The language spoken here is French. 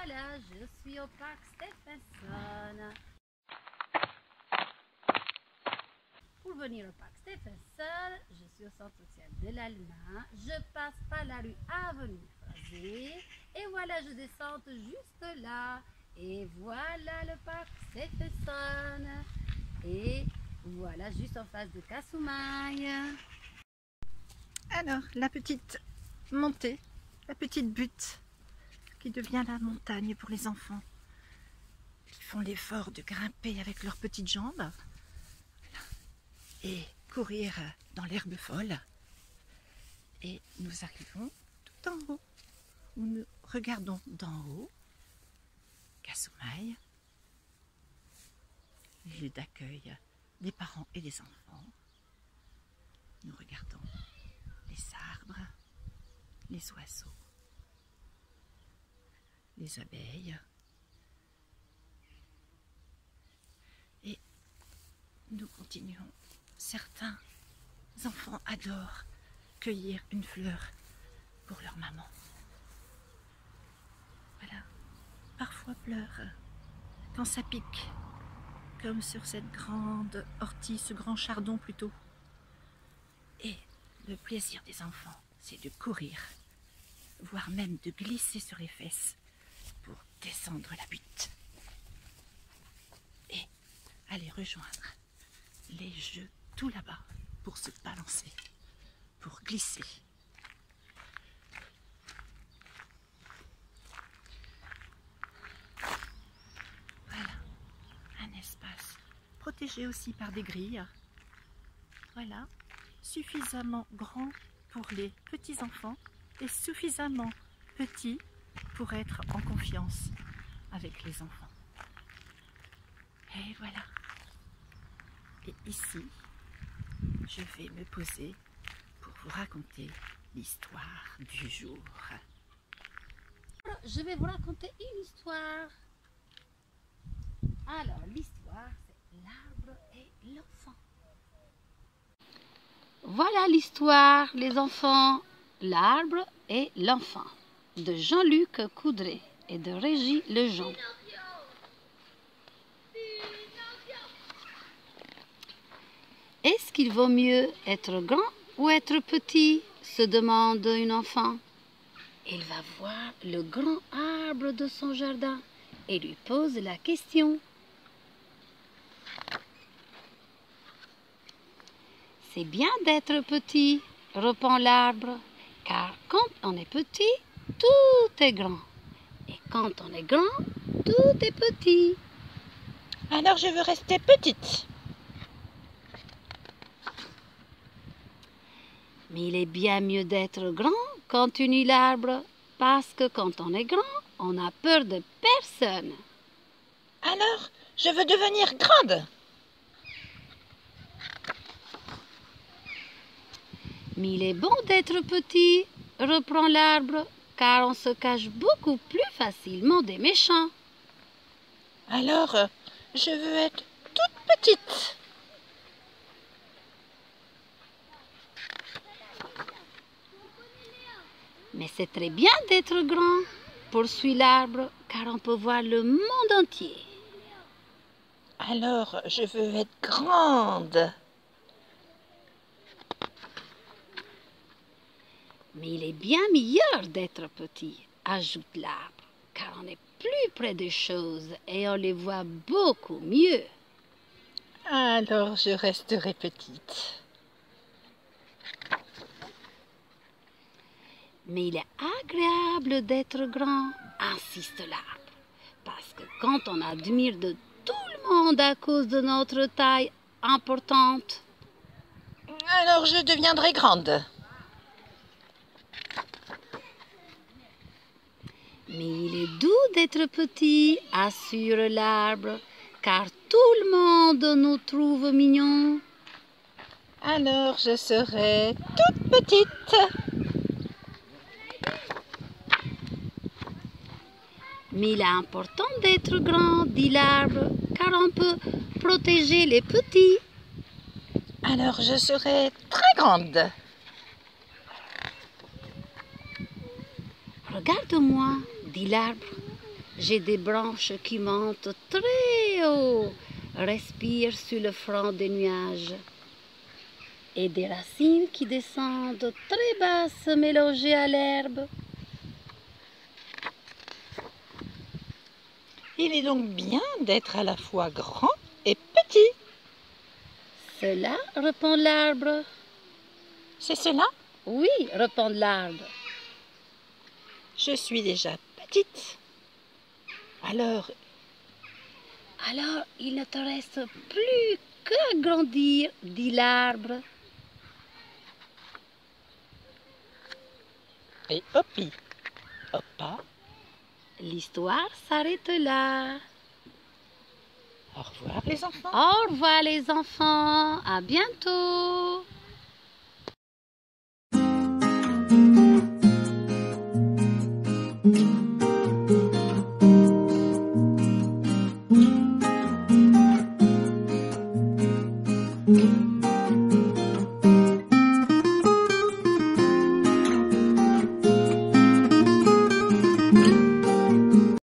voilà, je suis au parc Stephenson. Pour venir au parc Stephenson, je suis au centre social de l'Alma. Je passe par la rue Avenue Frasé. Et voilà, je descends juste là. Et voilà le parc Stephenson. Et voilà, juste en face de Kasumai. Alors, la petite montée, la petite butte qui devient la montagne pour les enfants qui font l'effort de grimper avec leurs petites jambes et courir dans l'herbe folle. Et nous arrivons tout en haut, où nous regardons d'en haut Kasumai, lieu d'accueil des parents et des enfants. Nous regardons les arbres, les oiseaux, les abeilles. Et nous continuons. Certains enfants adorent cueillir une fleur pour leur maman. Voilà, parfois pleurent quand ça pique, comme sur cette grande ortie, ce grand chardon plutôt. Et le plaisir des enfants, c'est de courir, voire même de glisser sur les fesses pour descendre la butte et aller rejoindre les jeux tout là-bas pour se balancer, pour glisser. Voilà, un espace protégé aussi par des grilles. Voilà, suffisamment grand pour les petits enfants et suffisamment petit pour être en confiance avec les enfants. Et voilà. Et ici, je vais me poser pour vous raconter l'histoire du jour. Je vais vous raconter une histoire. Alors, l'histoire, c'est l'arbre et l'enfant. Voilà l'histoire, les enfants, l'arbre et l'enfant, de Jean-Luc Coudray et de Régis Lejean. Est-ce qu'il vaut mieux être grand ou être petit, se demande une enfant. Il va voir le grand arbre de son jardin et lui pose la question. C'est bien d'être petit, répond l'arbre, car quand on est petit, tout est grand. Et quand on est grand, tout est petit. Alors je veux rester petite. Mais il est bien mieux d'être grand, continue l'arbre, parce que quand on est grand, on a peur de personne. Alors je veux devenir grande. Mais il est bon d'être petit, reprend l'arbre, car on se cache beaucoup plus facilement des méchants. Alors je veux être toute petite. Mais c'est très bien d'être grand, poursuit l'arbre, car on peut voir le monde entier. Alors je veux être grande. Mais il est bien meilleur d'être petit, ajoute l'arbre, car on est plus près des choses et on les voit beaucoup mieux. Alors je resterai petite. Mais il est agréable d'être grand, insiste l'arbre, parce que quand on admire de tout le monde à cause de notre taille importante, Alors je deviendrai grande. mais il est doux d'être petit, assure l'arbre, car tout le monde nous trouve mignons. Alors je serai toute petite. Mais il est important d'être grand, dit l'arbre, car on peut protéger les petits. Alors je serai très grande. Regarde-moi, dit l'arbre, J'ai des branches qui montent très haut, respirent sur le front des nuages. Et des racines qui descendent très basses, mélangées à l'herbe. Il est donc bien d'être à la fois grand et petit. Cela, répond l'arbre. C'est cela? Oui, répond l'arbre. Je suis déjà petite. Alors, Il ne te reste plus qu'à grandir, dit l'arbre. et hoppi, hoppa, L'histoire s'arrête là. au revoir les enfants. Au revoir les enfants, à bientôt.